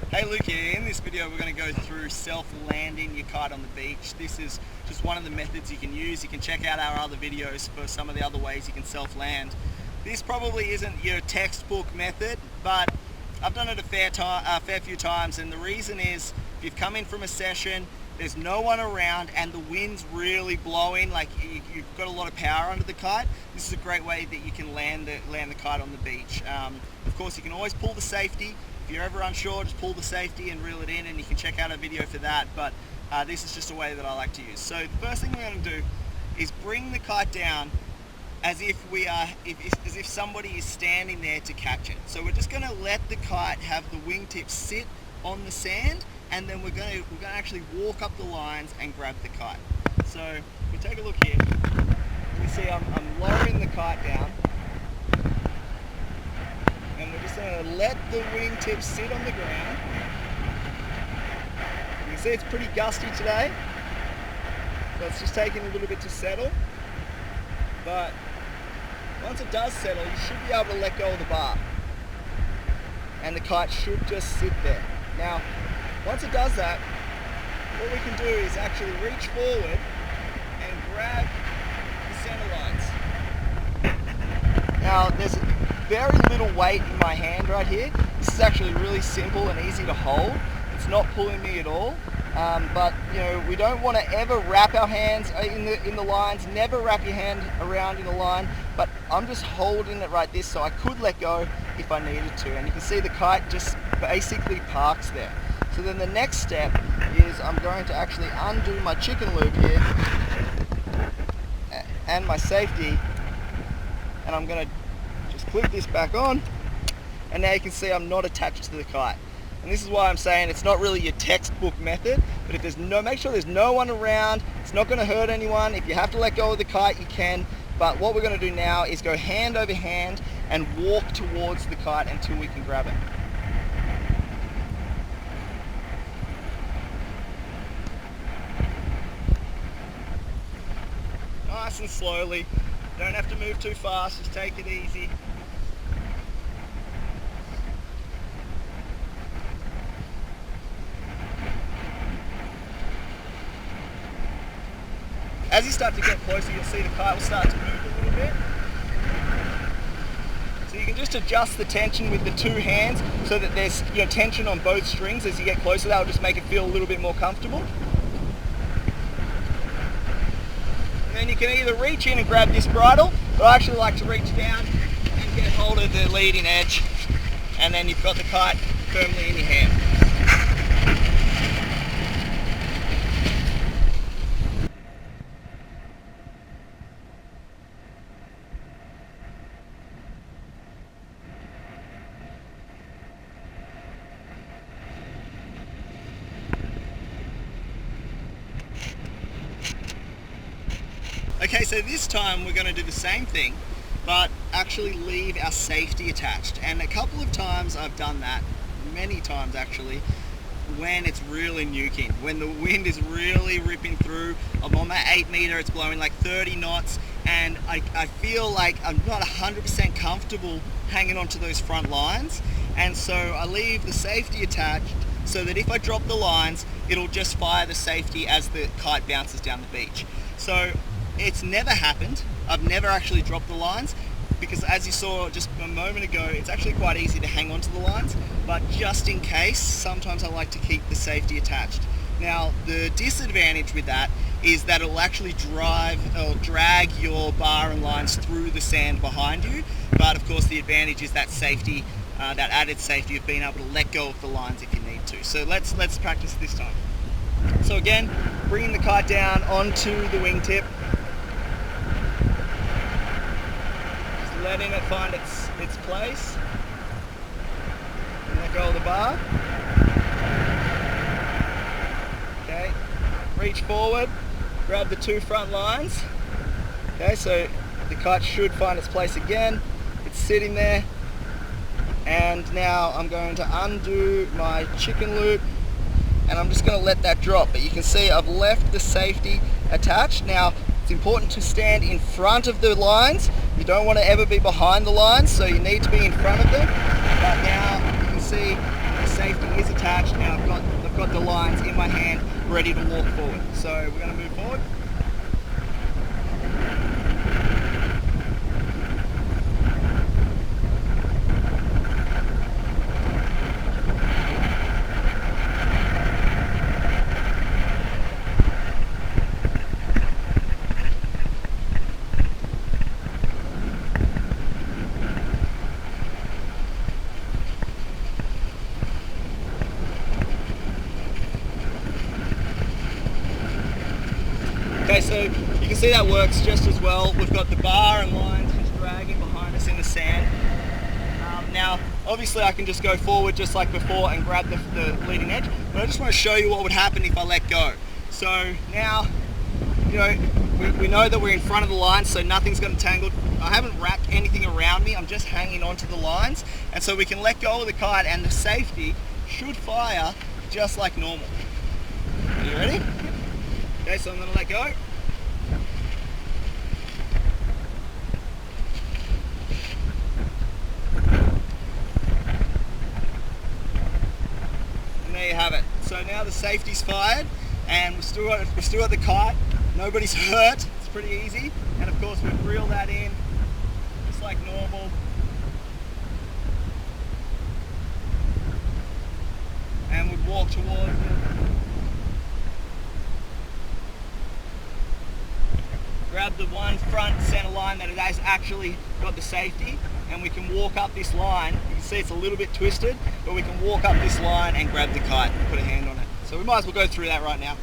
Hey Luke here. In this video we're going to go through self-landing your kite on the beach. This is just one of the methods you can use. You can check out our other videos for some of the other ways you can self-land. This probably isn't your textbook method, but I've done it a fair few times, and the reason is if you've come in from a session, there's no one around and the wind's really blowing, like you've got a lot of power under the kite, this is a great way that you can land the kite on the beach. Of course, you can always pull the safety. If you're ever unsure, just pull the safety and reel it in, and you can check out a video for that, but this is just a way that I like to use. So the first thing we're going to do is bring the kite down as if somebody is standing there to catch it. So we're just going to let the kite have the wingtip sit on the sand, and then we're going to actually walk up the lines and grab the kite. So if we take a look here, you see I'm lowering the kite down, and we're just going to let the wingtip sit on the ground. You can see it's pretty gusty today, so it's just taking a little bit to settle. But once it does settle, you should be able to let go of the bar, and the kite should just sit there. Now, once it does that, what we can do is actually reach forward and grab the center lines. Now, there's very little weight in my hand right here. This is actually really simple and easy to hold. It's not pulling me at all. But you know, we don't want to ever wrap our hands in the lines. Never wrap your hand around in the line. But I'm just holding it right this, so I could let go if I needed to. And you can see the kite just basically parks there. So then the next step is I'm going to actually undo my chicken loop here and my safety, and I'm going to just clip this back on, and now you can see I'm not attached to the kite. And this is why I'm saying it's not really your textbook method, but if make sure there's no one around, it's not going to hurt anyone. If you have to let go of the kite, you can, but what we're going to do now is go hand over hand and walk towards the kite until we can grab it. Nice and slowly, don't have to move too fast, just take it easy. As you start to get closer, you'll see the kite will start to move a little bit. So you can just adjust the tension with the two hands so that there's tension on both strings. As you get closer, that'll just make it feel a little bit more comfortable. And then you can either reach in and grab this bridle, but I actually like to reach down and get hold of the leading edge, and then you've got the kite firmly in your hand. Okay, so this time we're going to do the same thing, but actually leave our safety attached. And a couple of times I've done that, many times actually, when it's really nuking, when the wind is really ripping through. I'm on my 8 meter, it's blowing like 30 knots, and I feel like I'm not 100% comfortable hanging onto those front lines. And so I leave the safety attached so that if I drop the lines, it'll just fire the safety as the kite bounces down the beach. So it's never happened. I've never actually dropped the lines, because as you saw just a moment ago, it's actually quite easy to hang on to the lines, but just in case, sometimes I like to keep the safety attached. Now, the disadvantage with that is that it'll actually drag your bar and lines through the sand behind you, but of course the advantage is that safety, that added safety of being able to let go of the lines if you need to. So let's practice this time. So again, bringing the kite down onto the wingtip, letting it find its place, and let go of the bar. Okay, reach forward, grab the two front lines. Okay, so the kite should find its place again. It's sitting there, and now I'm going to undo my chicken loop, and I'm just going to let that drop. But you can see I've left the safety attached. Now, it's important to stand in front of the lines. You don't want to ever be behind the lines, so you need to be in front of them. But now you can see the safety is attached, and I've got the lines in my hand ready to walk forward. So we're going to move forward. Okay, so you can see that works just as well. We've got the bar and lines just dragging behind us in the sand. Now, obviously I can just go forward just like before and grab the leading edge, but I just want to show you what would happen if I let go. So now, we know that we're in front of the line, so nothing's going to tangle. I haven't wrapped anything around me, I'm just hanging onto the lines, and so we can let go of the kite and the safety should fire just like normal. Are you ready? Okay, so I'm going to let go. And there you have it. So now the safety's fired and we've still got the kite. Nobody's hurt. It's pretty easy. And of course we've reeled that in just like normal. And we'd walk towards it. Grab the one front center line that has actually got the safety, and we can walk up this line. You can see it's a little bit twisted, but we can walk up this line and grab the kite and put a hand on it. So we might as well go through that right now.